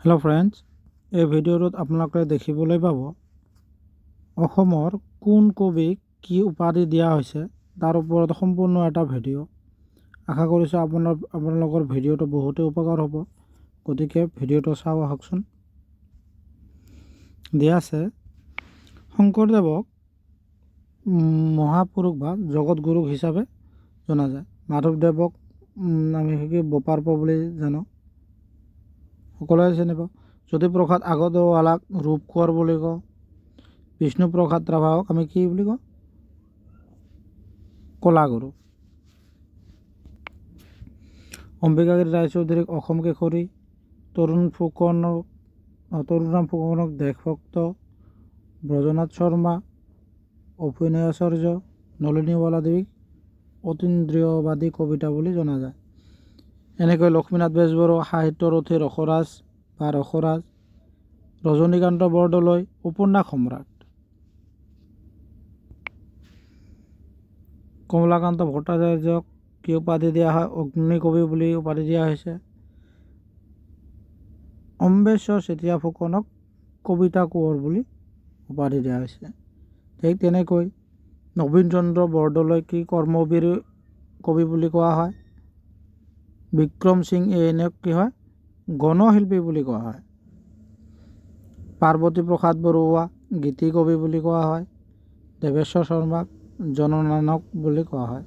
Hello' friends, এই ভিডিঅ'টোত আপোনালোকে দেখিবলৈ পাব অসমৰ কোন কবিক কি উপাধি দিয়া হৈছে তাৰ ওপৰত সম্পূৰ্ণ এটা ভিডিঅ'। আশা কৰিছোঁ আপোনালোকৰ ভিডিঅ'টো বহুতেই উপকাৰ হ'ব, গতিকে ভিডিঅ'টো চাওঁ আহকচোন। দিয়া আছে, শংকৰদেৱক মহাপুৰুষ বা জগতগুৰু হিচাপে জনা যায়। মাধৱদেৱক আমি বোপাৰ বুলি জানো, সকলোৱে চিনি পাওঁ। জ্যোতিপ্ৰসাদ আগৰৱালাক ৰূপ কোঁৱৰ বুলি কওঁ। বিষ্ণুপ্ৰসাদ ৰাভাক আমি কি বুলি কওঁ? কলাগুৰু। অম্বিকাগিৰি ৰায়চৌধুৰীক অসম কেশৰী। তৰুণৰাম ফুকনক দেশভক্ত। ব্ৰজনাথ শৰ্মা অভিনয়াচাৰ্য। নলিনীবালা দেৱীক অতীন্দ্ৰিয়বাদী কবিতা বুলি জনা যায়। এনেকৈ লক্ষ্মীনাথ বেজবৰুৱা সাহিত্যৰ অতি ৰসৰাজ বা ৰসৰাজ। ৰজনীকান্ত বৰদলৈ উপন্যাস সম্ৰাট। কমলাকান্ত ভট্টাচাৰ্যক কি উপাধি দিয়া হয়? অগ্নিকবি বুলি উপাধি দিয়া হৈছে। অম্বেশ্বৰ চেতিয়া ফুকনক কবিতা কোঁৱৰ বুলি উপাধি দিয়া হৈছে। ঠিক তেনেকৈ নবীন চন্দ্ৰ বৰদলৈ কি কৰ্মবীৰ কবি বুলি কোৱা হয়। বিক্ৰম সিং এনক কি হয়? গণশিল্পী বুলি কোৱা হয়। পাৰ্বতী প্ৰসাদ বৰুৱা গীতি কবি বুলি কোৱা হয়। দেৱেশ্বৰ শৰ্মাক জননায়ক বুলি কোৱা হয়।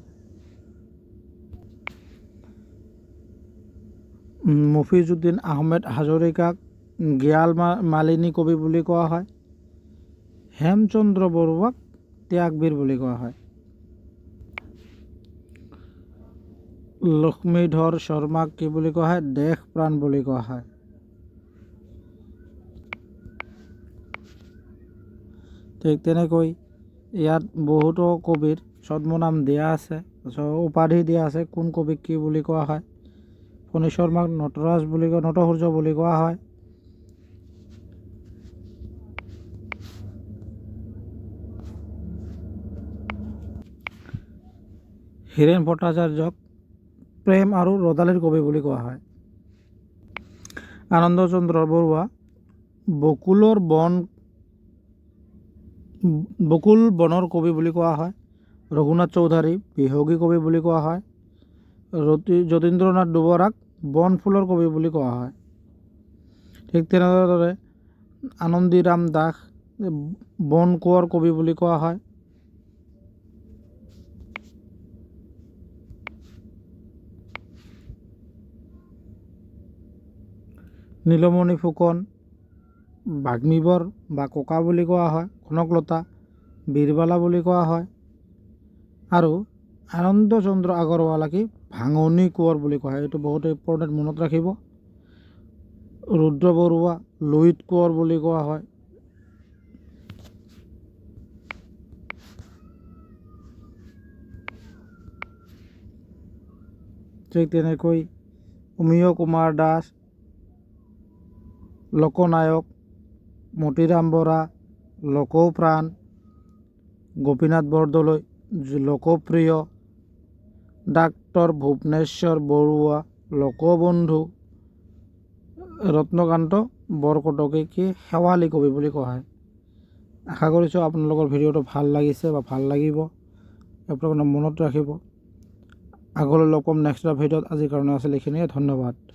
মফিজুদ্দিন আহমেদ হাজৰিকাক গ্যাল মালিনী কবি বুলি কোৱা হয়। হেমচন্দ্ৰ বৰুৱাক ত্যাগবীৰ বুলি কোৱা হয়। লক্ষ্মীধৰ শৰ্মাক কি বুলি কোৱা হয়? দেশ প্ৰাণ বুলি কোৱা হয়। ঠিক তেনেকৈ ইয়াত বহুতো কবিৰ ছদ্মনাম দিয়া আছে, উপাধি দিয়া আছে। কোন কবিক কি বুলি কোৱা হয়? ফণী শৰ্মাক নটসূৰ্য বুলি কোৱা হয়। হীৰেন ভট্টাচাৰ্যক প্ৰেম আৰু ৰদালিৰ কবি বুলি কোৱা হয়। আনন্দচন্দ্ৰ বৰুৱা বকুল বনৰ কবি বুলি কোৱা হয়। ৰঘুনাথ চৌধুৰী বিহগী কবি বুলি কোৱা হয়। যতীন্দ্ৰনাথ দুৱৰাক বনফুলৰ কবি বুলি কোৱা হয়। ঠিক তেনেদৰে আনন্দীৰাম দাস বন কোঁৱৰ কবি বুলি কোৱা হয়। নীলমণি ফুকন বাগ্মীবৰ বা ককা বুলি কোৱা হয়। কনকলতা বীৰবালা বুলি কোৱা হয়। আৰু আনন্দচন্দ্ৰ আগৰৱালাক ভাঙনি কোঁৱৰ বুলি কোৱা হয়। এইটো বহুত ইম্পৰ্টেণ্ট, মনত ৰাখিব। ৰুদ্ৰ বৰুৱা লুইত কোঁৱৰ বুলি কোৱা হয়। ঠিক তেনেকৈ অমিয় কুমাৰ দাস লোকনায়ক, মতিৰাম বৰা লোকপ্ৰাণ, গোপীনাথ বৰদলৈ লোকপ্ৰিয়, ডাক্তৰ ভুৱনেশ্বৰ বৰুৱা লোকবন্ধু, ৰত্নকান্ত বৰকটকী কি শেৱালি কবি বুলি কোৱা হয়। আশা কৰিছোঁ আপোনালোকৰ ভিডিঅ'টো ভাল লাগিছে বা ভাল লাগিব। আপোনালোকে মনত ৰাখিব। আগলৈ লগ পাম নেক্সট ভিডিঅ'ত। আজিৰ কাৰণে আছিল এইখিনিয়ে। ধন্যবাদ।